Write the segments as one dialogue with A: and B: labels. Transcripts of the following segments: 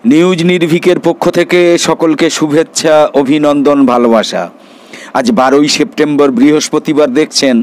A: News নির্ভীকের পক্ষ থেকে সকলকে শুভেচ্ছা, অভিনন্দন, ভালোবাসা। আজ 12ই সেপ্টেম্বর বৃহস্পতিবার। দেখছেন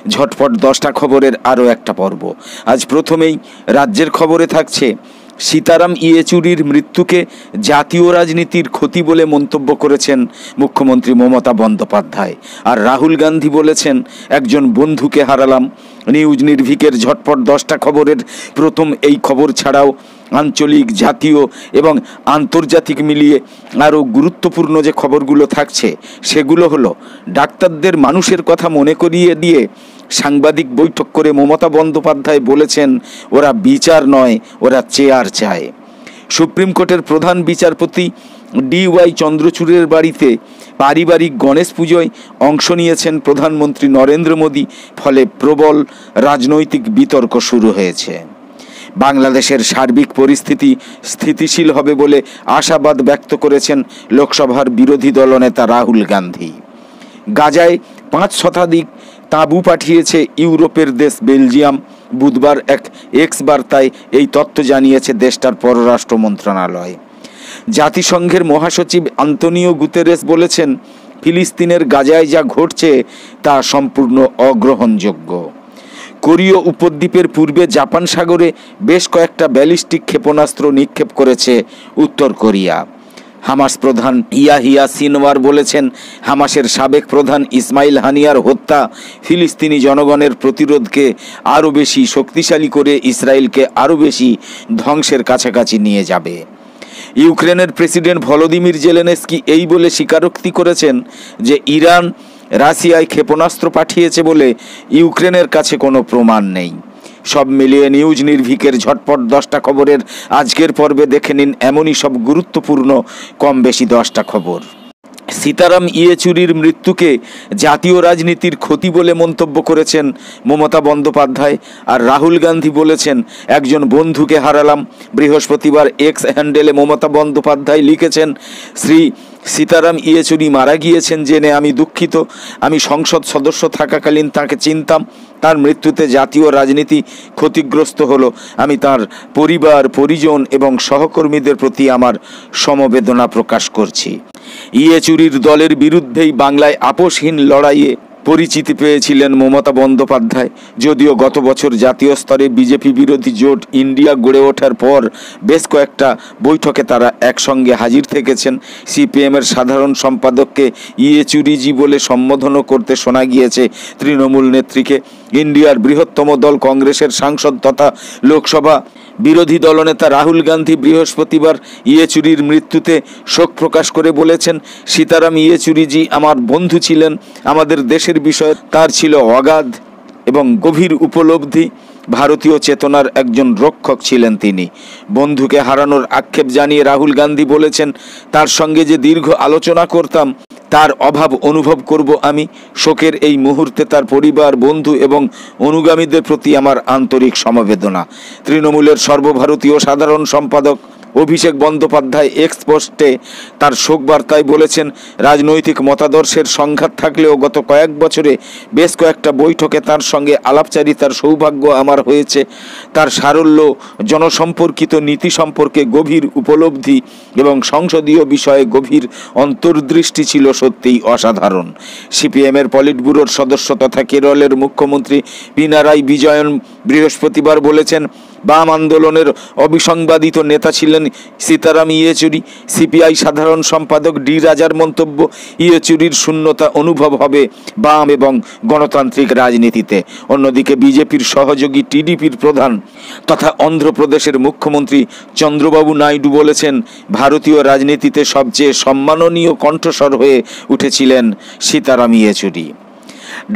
A: ঝটপট 10টা খবরের আরও একটা পর্ব। আজ প্রথমেই রাজ্যের খবরে থাকছে সীতারাম ইয়েচুরির মৃত্যুকে জাতীয় রাজনীতির ক্ষতি বলে মন্তব্য করেছেন মুখ্যমন্ত্রী মমতা বন্দ্যোপাধ্যায়। আর রাহুল গান্ধী বলেছেন, একজন বন্ধুকে হারালাম। নিউজ নির্ভীকের ঝটপট 10টা খবরের প্রথম এই খবর ছাড়াও আঞ্চলিক, জাতীয় এবং আন্তর্জাতিক মিলিয়ে আরও গুরুত্বপূর্ণ যে খবরগুলো থাকছে সেগুলো হলো, ডাক্তারদের মানুষের কথা মনে করিয়ে দিয়ে সাংবাদিক বৈঠক করে মমতা বন্দ্যোপাধ্যায় বলেছেন, ওরা বিচার নয়, ওরা চেয়ার চায়। সুপ্রিম কোর্টের প্রধান বিচারপতি DY চন্দ্রচূড়ের বাড়িতে পারিবারিক গণেশ পুজোয় অংশ নিয়েছেন প্রধানমন্ত্রী নরেন্দ্র মোদী। ফলে প্রবল রাজনৈতিক বিতর্ক শুরু হয়েছে। বাংলাদেশের সার্বিক পরিস্থিতি স্থিতিশীল হবে বলে আশাবাদ ব্যক্ত করেছেন লোকসভার বিরোধী দলনেতা রাহুল গান্ধী। গাজায় 5 শতাধিক তাঁবু পাঠিয়েছে ইউরোপের দেশ বেলজিয়াম। বুধবার এক এক্স বার্তায় এই তথ্য জানিয়েছে দেশটার পররাষ্ট্র মন্ত্রণালয়। জাতিসংঘের মহাসচিব আন্তোনিও গুতেরেস বলেছেন, ফিলিস্তিনের গাজায় যা ঘটছে তা সম্পূর্ণ অগ্রহণযোগ্য। কোরীয় উপদ্বীপের পূর্বে জাপান সাগরে বেশ কয়েকটা ব্যালিস্টিক ক্ষেপণাস্ত্র নিক্ষেপ করেছে উত্তর কোরিয়া। হামাস প্রধান ইয়াহিয়া সিনওয়ার বলেছেন, হামাসের সাবেক প্রধান ইসমাইল হানিয়ার হত্যা ফিলিস্তিনি জনগণের প্রতিরোধকে আরও বেশি শক্তিশালী করে ইসরায়েলকে আরও বেশি ধ্বংসের কাছাকাছি নিয়ে যাবে। ইউক্রেনের প্রেসিডেন্ট ভলোদিমির জেলেনস্কি এই বলে স্বীকারোক্তি করেছেন যে ইরান রাশিয়ায় ক্ষেপণাস্ত্র পাঠিয়েছে বলে ইউক্রেনের কাছে কোনো প্রমাণ নেই। সব মিলিয়ে নিউজ নির্ভীকের ঝটপট 10টা খবরের আজকের পর্বে দেখে নিন এমনই সব গুরুত্বপূর্ণ কম বেশি 10টা খবর। সীতারাম ইয়েচুরির মৃত্যুকে জাতীয় রাজনীতির ক্ষতি বলে মন্তব্য করেছেন মমতা বন্দ্যোপাধ্যায়। আর রাহুল গান্ধী বলেছেন, একজন বন্ধুকে হারালাম। বৃহস্পতিবার এক্স হ্যান্ডেলে মমতা বন্দ্যোপাধ্যায় লিখেছেন, শ্রী সীতারাম ইয়েচুরি মারা গিয়েছেন জেনে আমি দুঃখিত। আমি সংসদ সদস্য থাকাকালীন তাকে চিনতাম। তার মৃত্যুতে জাতীয় রাজনীতি ক্ষতিগ্রস্ত হলো। আমি তার পরিবার, পরিজন এবং সহকর্মীদের প্রতি আমার সমবেদনা প্রকাশ করছি। ইয়েচুরির দলের বিরুদ্ধেই বাংলায় আপোষহীন লড়াইয়ে পরিচিতি পেয়েছিলেন মমতা বন্দ্যোপাধ্যায়। যদিও গত বছর জাতীয় স্তরে বিজেপি বিরোধী জোট ইন্ডিয়া গড়ে ওঠার পর বেশ কয়েকটা বৈঠকে তারা একসঙ্গে হাজির থেকেছেন। সিপিএমের সাধারণ সম্পাদককে ইয়েচুরিজি বলে সম্বোধনও করতে শোনা গিয়েছে তৃণমূল নেত্রীকে। ইন্ডিয়ার বৃহত্তম দল কংগ্রেসের সাংসদ তথা লোকসভা বিরোধী দলনেতা রাহুল গান্ধী বৃহস্পতিবার ইয়েচুরির মৃত্যুতে শোক প্রকাশ করে বলেছেন, সীতারাম ইয়েচুরিজি আমার বন্ধু ছিলেন। আমাদের দেশের বিষয়ে তার ছিল অগাধ এবং গভীর উপলব্ধি। ভারতীয় চেতনার একজন রক্ষক ছিলেন তিনি। বন্ধুকে হারানোর আক্ষেপ জানিয়ে রাহুল গান্ধী বলেছেন, তার সঙ্গে যে দীর্ঘ আলোচনা করতাম তার অভাব অনুভব করব আমি। শোকের এই মুহূর্তে তার পরিবার, বন্ধু এবং অনুগামীদের প্রতি আমার আন্তরিক সমবেদনা। তৃণমূলের সর্বভারতীয় সাধারণ সম্পাদক অভিষেক বন্দ্যোপাধ্যায় এক্স পোস্টে তার শোক বার্তায় বলেছেন, রাজনৈতিক মতাদর্শের সংঘাত থাকলেও গত কয়েক বছরে বেশ কয়েকটা বৈঠকে তার সঙ্গে আলাপচারিতার সৌভাগ্য আমার হয়েছে। তার সারল্য, জনসম্পর্কিত নীতি সম্পর্কে গভীর উপলব্ধি এবং সংসদীয় বিষয়ে গভীর অন্তর্দৃষ্টি ছিল সত্যিই অসাধারণ। সিপিএমের পলিট ব্যুরোর সদস্য তথা কেরলের মুখ্যমন্ত্রী পিনারাই বিজয়ন বৃহস্পতিবার বলেছেন, বাম আন্দোলনের অবিসংবাদিত নেতা ছিলেন সীতারাম ইয়েচুরি। সিপিআই সাধারণ সম্পাদক ডি রাজার মন্তব্য, ইয়েচুরির শূন্যতা অনুভব হবে বাম এবং গণতান্ত্রিক রাজনীতিতে। অন্যদিকে বিজেপির সহযোগী টিডিপির প্রধান তথা অন্ধ্রপ্রদেশের মুখ্যমন্ত্রী চন্দ্রবাবু নাইডু বলেছেন, ভারতীয় রাজনীতিতে সবচেয়ে সম্মাননীয় কণ্ঠস্বর হয়ে উঠেছিলেন সীতারাম ইয়েচুরি।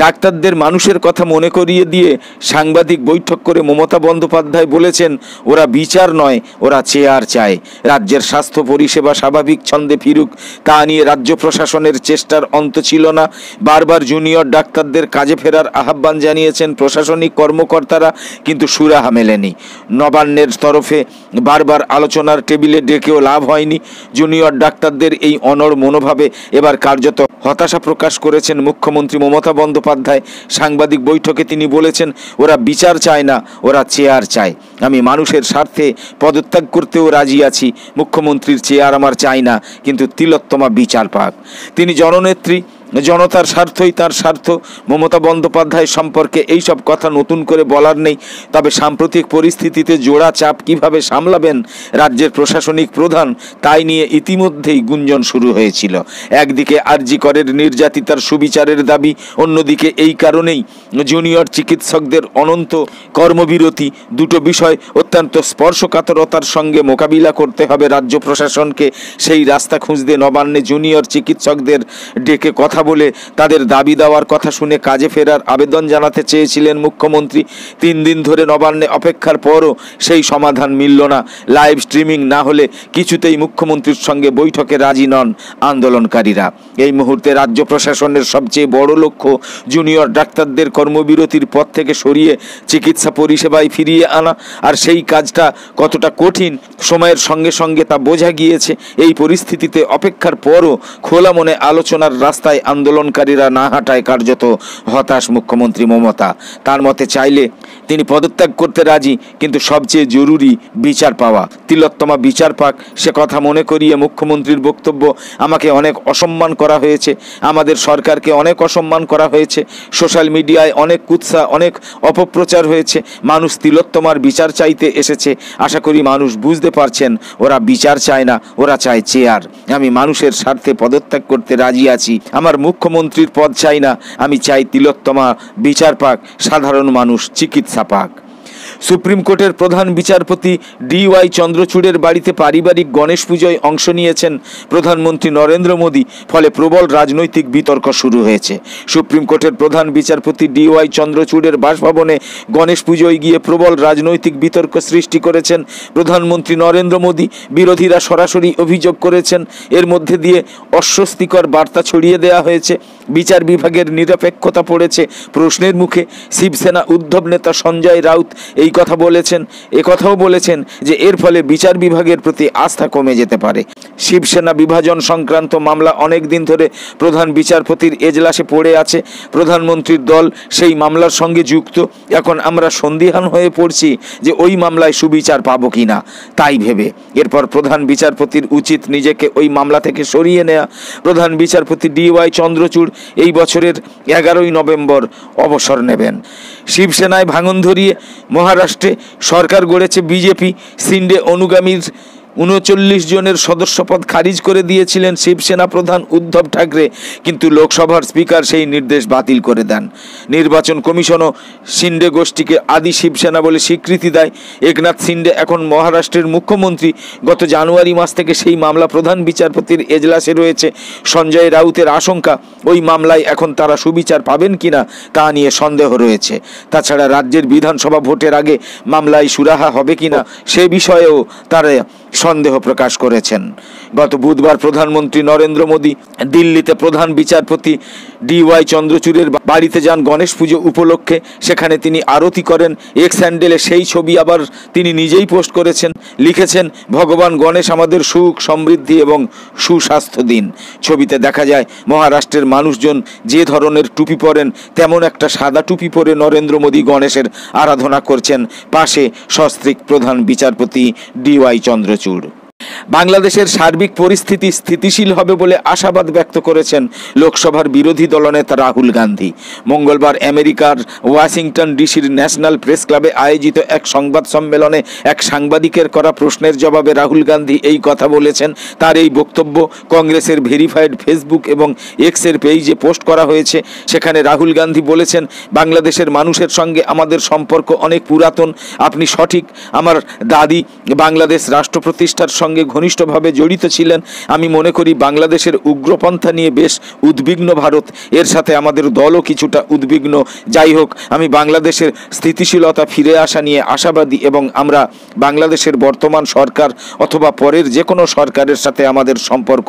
A: ডাক্তারদের মানুষের কথা মনে করিয়ে দিয়ে সাংবাদিক বৈঠক করে মমতা বন্দ্যোপাধ্যায় বলেছেন, ওরা বিচার নয়, ওরা চেয়ার চায়। রাজ্যের স্বাস্থ্য পরিষেবা স্বাভাবিক ছন্দে ফিরুক তা নিয়ে রাজ্য প্রশাসনের চেষ্টার অন্ত ছিল না। বারবার জুনিয়র ডাক্তারদের কাজে ফেরার আহ্বান জানিয়েছেন প্রশাসনিক কর্মকর্তারা, কিন্তু সুরাহা মেলেনি। নবান্নের তরফে বারবার আলোচনার টেবিলে ডেকেও লাভ হয়নি। জুনিয়র ডাক্তারদের এই অনড় মনোভাবে এবার কার্যত হতাশা প্রকাশ করেছেন মুখ্যমন্ত্রী মমতা বন্দ্যোপাধ্যায়। বন্দ্যোপাধ্যায় সাংবাদিক বৈঠকে তিনি বলেছেন, ওরা বিচার চায় না, ওরা চেয়ার চায়। আমি মানুষের স্বার্থে পদত্যাগ করতেও রাজি আছি, মুখ্যমন্ত্রীর চেয়ার আমার চাই না, কিন্তু তিলোত্তমা বিচার পাক। তিনি জননেত্রী, জনতার স্বার্থই তার স্বার্থ। মমতা বন্দ্যোপাধ্যায় সম্পর্কে এইসব কথা নতুন করে বলার নেই। তবে সাম্প্রতিক পরিস্থিতিতে জোড়া চাপ কিভাবে সামলাবেন রাজ্যের প্রশাসনিক প্রধান, তাই নিয়ে ইতিমধ্যেই গুঞ্জন শুরু হয়েছিল। একদিকে আরজি করের নির্যাতিতার সুবিচারের দাবি, অন্যদিকে এই কারণেই জুনিয়র চিকিৎসকদের অনন্ত কর্মবিরতি। দুটো বিষয় অত্যন্ত স্পর্শকাতরতার সঙ্গে মোকাবিলা করতে হবে রাজ্য প্রশাসনকে। সেই রাস্তা খুঁজতে নবান্নে জুনিয়র চিকিৎসকদের ডেকে কথা বলে তাদের দাবি দেওয়ার কথা শুনে কাজে ফেরার আবেদন জানাতে চেয়েছিলেন মুখ্যমন্ত্রী। 3 দিন ধরে নবান্নে অপেক্ষার পরও সেই সমাধান মিলল না। লাইভ স্ট্রিমিং না হলে কিছুতেই মুখ্যমন্ত্রীর সঙ্গে বৈঠকে রাজি নন আন্দোলনকারীরা। এই মুহূর্তে রাজ্য প্রশাসনের সবচেয়ে বড় লক্ষ্য জুনিয়র ডাক্তারদের কর্মবিরতির পথ থেকে সরিয়ে চিকিৎসা পরিষেবায় ফিরিয়ে আনা। আর সেই কাজটা কতটা কঠিন সময়ের সঙ্গে সঙ্গে তা বোঝা গিয়েছে। এই পরিস্থিতিতে অপেক্ষার পরও খোলা মনে আলোচনার রাস্তায় আন্দোলনকারীরা না হাঁটায় কার্যত হতাশ মুখ্যমন্ত্রী মমতা। তার মতে চাইলে তিনি পদত্যাগ করতে রাজি, কিন্তু সবচেয়ে জরুরি বিচার পাওয়া। তিলোত্তমা বিচার পাক, সে কথা মনে করিয়ে মুখ্যমন্ত্রীর বক্তব্য, আমাকে অনেক অসম্মান করা হয়েছে, আমাদের সরকারকে অনেক অসম্মান করা হয়েছে, সোশ্যাল মিডিয়ায় অনেক কুৎসা, অনেক অপপ্রচার হয়েছে। মানুষ তিলোত্তমার বিচার চাইতে এসেছে। আশা করি মানুষ বুঝতে পারছেন, ওরা বিচার চায় না, ওরা চায় চেয়ার। আমি মানুষের স্বার্থে পদত্যাগ করতে রাজি আছি। আমার মুখ্যমন্ত্রীর পদ চাই না, আমি চাই তিলোত্তমা বিচার পাক, সাধারণ মানুষ চিকিৎসা পাক। সুপ্রিম কোর্টের প্রধান বিচারপতি DY চন্দ্রচূড়ের বাড়িতে পারিবারিক গণেশ পুজোয় অংশ নিয়েছেন প্রধানমন্ত্রী নরেন্দ্র মোদী। ফলে প্রবল রাজনৈতিক বিতর্ক শুরু হয়েছে। সুপ্রিম কোর্টের প্রধান বিচারপতি DY চন্দ্রচূড়ের বাসভবনে গণেশ পুজোয় গিয়ে প্রবল রাজনৈতিক বিতর্ক সৃষ্টি করেছেন প্রধানমন্ত্রী নরেন্দ্র মোদী। বিরোধীরা সরাসরি অভিযোগ করেছেন, এর মধ্যে দিয়ে অস্বস্তিকর বার্তা ছড়িয়ে দেওয়া হয়েছে। বিচার বিভাগের নিরপেক্ষতা পড়েছে প্রশ্নের মুখে। শিবসেনা উদ্ধব নেতা সঞ্জয় রাউত এই কথা বলেছেন। একথাও বলেছেন যে এর ফলে বিচার বিভাগের প্রতি আস্থা কমে যেতে পারে। শিবসেনা বিভাজন সংক্রান্ত মামলা অনেক দিন ধরে প্রধান বিচারপতির এজলাসে পড়ে আছে। প্রধানমন্ত্রীর দল সেই মামলার সঙ্গে যুক্ত। এখন আমরা সন্দিহান হয়ে পড়ছি যে ওই মামলায় সুবিচার পাবো কিনা, তাই ভেবে এরপর প্রধান বিচারপতির উচিত নিজেকে ওই মামলা থেকে সরিয়ে নেওয়া। প্রধান বিচারপতি DY চন্দ্রচূড় এই বছরের 11ই নভেম্বর অবসর নেবেন। শিবসেনায় ভাঙন ধরিয়ে মহারাষ্ট্রে সরকার গড়েছে বিজেপি। সিন্ডে অনুগামীর 39 জনের সদস্যপদ খারিজ করে দিয়েছিলেন শিবসেনা প্রধান উদ্ধব ঠাকরে, কিন্তু লোকসভার স্পিকার সেই নির্দেশ বাতিল করে দেন। নির্বাচন কমিশনও শিন্ডে গোষ্ঠীকে আদি শিবসেনা বলে স্বীকৃতি দেয়। একনাথ শিন্ডে এখন মহারাষ্ট্রের মুখ্যমন্ত্রী। গত জানুয়ারি মাস থেকে সেই মামলা প্রধান বিচারপতির এজলাসে রয়েছে। সঞ্জয় রাউতের আশঙ্কা, ওই মামলায় এখন তারা সুবিচার পাবেন কিনা তা নিয়ে সন্দেহ রয়েছে। তাছাড়া রাজ্যের বিধানসভা ভোটের আগে মামলায় সুরাহা হবে কিনা সে বিষয়েও তারা সন্দেহ প্রকাশ করেছেন। গত বুধবার প্রধানমন্ত্রী নরেন্দ্র মোদী দিল্লিতে প্রধান বিচারপতি DY চন্দ্রচূড়ের বাড়িতে যান গণেশ পুজো উপলক্ষে। সেখানে তিনি আরতি করেন। এক্স হ্যান্ডেলে সেই ছবি আবার তিনি নিজেই পোস্ট করেছেন। লিখেছেন, ভগবান গণেশ আমাদের সুখ, সমৃদ্ধি এবং সুস্বাস্থ্য দিন। ছবিতে দেখা যায় মহারাষ্ট্রের মানুষজন যে ধরনের টুপি পরেন তেমন একটা সাদা টুপি পরে নরেন্দ্র মোদী গণেশের আরাধনা করছেন। পাশে সস্ত্রীক প্রধান বিচারপতি DY চন্দ্রচূড়। বাংলাদেশের সার্বিক পরিস্থিতি স্থিতিশীল হবে বলে আশাবাদ ব্যক্ত করেছেন লোকসভার বিরোধী দলনেতা রাহুল গান্ধী। মঙ্গলবার আমেরিকার ওয়াশিংটন ডিসির ন্যাশনাল প্রেস ক্লাবে আয়োজিত এক সংবাদ সম্মেলনে এক সাংবাদিকের করা প্রশ্নের জবাবে রাহুল গান্ধী এই কথা বলেছেন। তার এই বক্তব্য কংগ্রেসের ভেরিফাইড ফেসবুক এবং এক্সের পেজে পোস্ট করা হয়েছে। সেখানে রাহুল গান্ধী বলেছেন, বাংলাদেশের মানুষের সঙ্গে আমাদের সম্পর্ক অনেক পুরাতন। আপনি সঠিক। আমার দাদি বাংলাদেশ রাষ্ট্র প্রতিষ্ঠার সঙ্গে ঘনিষ্ঠভাবে জড়িত ছিলেন। আমি মনে করি বাংলাদেশের উগ্রপন্থা নিয়ে বেশ উদ্বিগ্ন ভারত। এর সাথে আমাদের দলও কিছুটা উদ্বিগ্ন। যাই হোক, আমি বাংলাদেশের স্থিতিশীলতা ফিরে আসা নিয়ে আশাবাদী এবং আমরা বাংলাদেশের বর্তমান সরকার অথবা পরের যে কোনো সরকারের সাথে আমাদের সম্পর্ক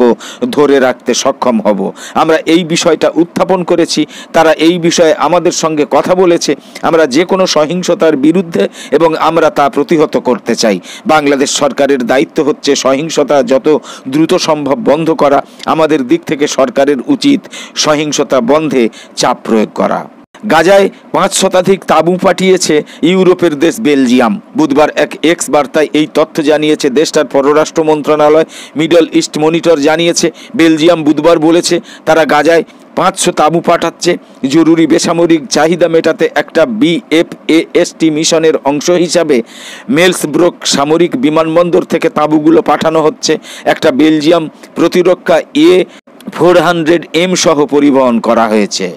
A: ধরে রাখতে সক্ষম হব। আমরা এই বিষয়টা উত্থাপন করেছি, তারা এই বিষয়ে আমাদের সঙ্গে কথা বলেছে। আমরা যে কোনো সহিংসতার বিরুদ্ধে এবং আমরা তা প্রতিহত করতে চাই। বাংলাদেশ সরকারের দায়িত্ব হচ্ছে সহিংসতা যত দ্রুত সম্ভব বন্ধ করা। আমাদের দিক থেকে সরকারের উচিত সহিংসতা বন্ধে চাপ প্রয়োগ করা। গাজায় 5 শতাধিক তাঁবু পাঠিয়েছে ইউরোপের দেশ বেলজিয়াম। বুধবার এক এক্স বার্তায় এই তথ্য জানিয়েছে দেশটার পররাষ্ট্র মন্ত্রণালয়। মিডল ইস্ট মনিটর জানিয়েছে বেলজিয়াম বুধবার বলেছে তারা গাজায় 500 তাঁবু পাঠাচ্ছে। জরুরি বেসামরিক চাহিদা মেটাতে একটা বিএফএসটি মিশনের অংশ হিসাবে মেলসব্রোক সামরিক বিমানবন্দর থেকে তাঁবুগুলো পাঠানো হচ্ছে। একটা বেলজিয়াম প্রতিরক্ষা A400M সহ পরিবহন করা হয়েছে।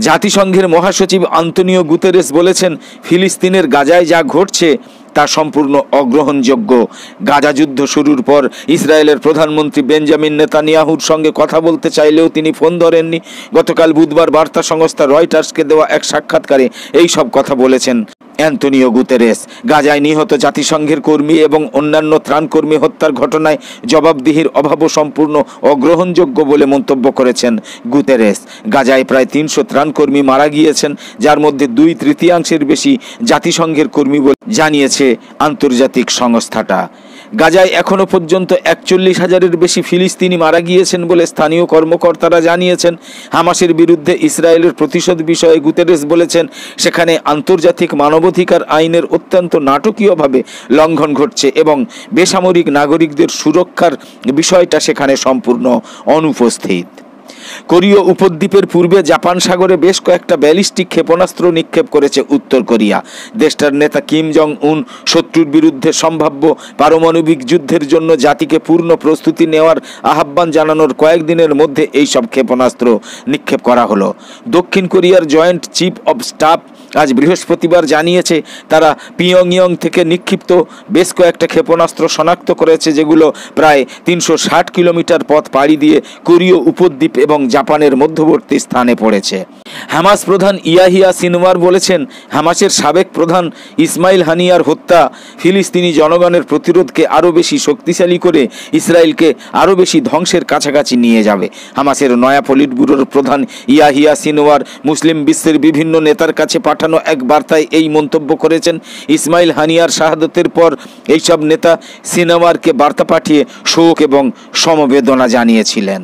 A: জাতিসংঘের মহাসচিব আন্তোনিও গুতেরেস বলেছেন ফিলিস্তিনের গাজায় যা ঘটছে তা সম্পূর্ণ অগ্রহণযোগ্য। গাজা যুদ্ধ শুরুর পর ইসরায়েলের প্রধানমন্ত্রী বেঞ্জামিন নেতানিয়াহুর সঙ্গে কথা বলতে চাইলেও তিনি ফোন ধরেননি। গতকাল বুধবার বার্তা সংস্থা রয়টার্সকে দেওয়া এক সাক্ষাৎকারে এই সব কথা বলেছেন অ্যান্তোনিও গুতেরেস। গাজায় নিহত জাতিসংঘের কর্মী এবং অন্যান্য ত্রাণকর্মী হত্যার ঘটনায় জবাবদিহির অভাবও সম্পূর্ণ অগ্রহণযোগ্য বলে মন্তব্য করেছেন গুতেরেস। গাজায় প্রায় 300 ত্রাণকর্মী মারা গিয়েছেন, যার মধ্যে 2/3 বেশি জাতিসংঘের কর্মী বলে জানিয়েছে আন্তর্জাতিক সংস্থাটা। গাজায় এখনও পর্যন্ত 41,000-এর বেশি ফিলিস্তিনি মারা গিয়েছেন বলে স্থানীয় কর্মকর্তারা জানিয়েছেন। হামাসের বিরুদ্ধে ইসরায়েলের প্রতিশোধ বিষয়ে গুতেরেস বলেছেন সেখানে আন্তর্জাতিক মানবাধিকার আইনের অত্যন্ত নাটকীয়ভাবে লঙ্ঘন ঘটছে এবং বেসামরিক নাগরিকদের সুরক্ষার বিষয়টা সেখানে সম্পূর্ণ অনুপস্থিত। কোরীয় উপদ্বীপের পূর্বে জাপান সাগরে বেশ কয়েকটা ব্যালিস্টিক ক্ষেপণাস্ত্র নিক্ষেপ করেছে উত্তর কোরিয়া। দেশটার নেতা কিম জং উন শত্রুর বিরুদ্ধে সম্ভাব্য পারমাণবিক যুদ্ধের জন্য জাতিকে পূর্ণ প্রস্তুতি নেওয়ার আহ্বান জানানোর কয়েকদিনের মধ্যে এইসব ক্ষেপণাস্ত্র নিক্ষেপ করা হলো। দক্ষিণ কোরিয়ার জয়েন্ট চিফ অব স্টাফ আজ বৃহস্পতিবার জানিয়েছে তারা পিয়ংইয়ং থেকে নিক্ষিপ্ত বেশ কয়েকটা ক্ষেপণাস্ত্র শনাক্ত করেছে, যেগুলো প্রায় 360 কিলোমিটার পথ পাড়ি দিয়ে কোরীয় উপদ্বীপ এবং জাপানের মধ্যবর্তী স্থানে পড়েছে। হামাস প্রধান ইয়াহিয়া সিনওয়ার বলেছেন হামাসের সাবেক প্রধান ইসমাইল হানিয়ার হত্যা ফিলিস্তিনি জনগণের প্রতিরোধকে আরও বেশি শক্তিশালী করে ইসরায়েলকে আরও বেশি ধ্বংসের কাছাকাছি নিয়ে যাবে। হামাসের নয়া পলিট ব্যুরোর প্রধান ইয়াহিয়া সিনওয়ার মুসলিম বিশ্বের বিভিন্ন নেতার কাছে পাঠানো এক বার্তায় এই মন্তব্য করেছেন। ইসমাইল হানিয়ার শাহাদতের পর এইসব নেতা সিনওয়ারকে বার্তা পাঠিয়ে শোক এবং সমবেদনা জানিয়েছিলেন।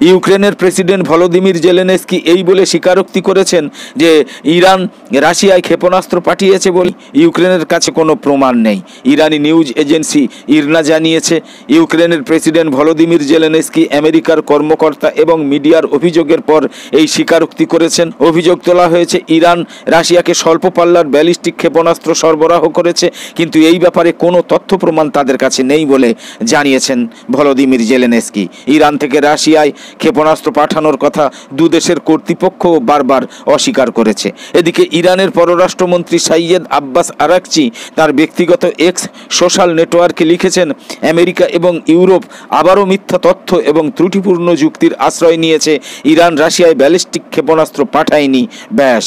A: ইউক্রেনের প্রেসিডেন্ট ভলোদিমির জেলেনস্কি এই বলে স্বীকারোক্তি করেছেন যে ইরান রাশিয়ায় ক্ষেপণাস্ত্র পাঠিয়েছে বলে ইউক্রেনের কাছে কোনো প্রমাণ নেই। ইরানি নিউজ এজেন্সি ইরনা জানিয়েছে ইউক্রেনের প্রেসিডেন্ট ভলোদিমির জেলেনস্কি আমেরিকার কর্মকর্তা এবং মিডিয়ার অভিযোগের পর এই স্বীকারোক্তি করেছেন। অভিযোগ তোলা হয়েছে ইরান রাশিয়াকে স্বল্প পাল্লার ব্যালিস্টিক ক্ষেপণাস্ত্র সরবরাহ করেছে, কিন্তু এই ব্যাপারে কোনো তথ্য প্রমাণ তাদের কাছে নেই বলে জানিয়েছেন ভলোদিমির জেলেনস্কি। ইরান থেকে রাশিয়ায় ক্ষেপণাস্ত্র পাঠানোর কথা দুদেশের কর্তৃপক্ষ বারবার অস্বীকার করেছে। এদিকে ইরানের পররাষ্ট্রমন্ত্রী সাইয়েদ আব্বাস আরাকচি তার ব্যক্তিগত এক্স সোশ্যাল নেটওয়ার্কে লিখেছেন আমেরিকা এবং ইউরোপ আবারও মিথ্যা তথ্য এবং ত্রুটিপূর্ণ যুক্তির আশ্রয় নিয়েছে। ইরান রাশিয়ায় ব্যালিস্টিক ক্ষেপণাস্ত্র পাঠায়নি। ব্যাস।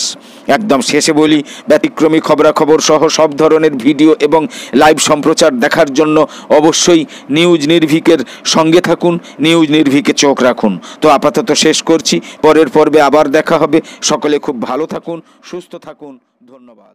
A: একদম শেষে বলি, ব্যতিক্রমী খবরাখবর সহ সব ধরনের ভিডিও এবং লাইভ সম্প্রচার দেখার জন্য অবশ্যই নিউজ নির্ভীকের সঙ্গে থাকুন, নিউজ নির্ভীকে চোখ রাখুন। তো আপাতত শেষ করছি, পরের পর্বে আবার দেখা হবে। সকলে খুব ভালো থাকুন, সুস্থ থাকুন। ধন্যবাদ।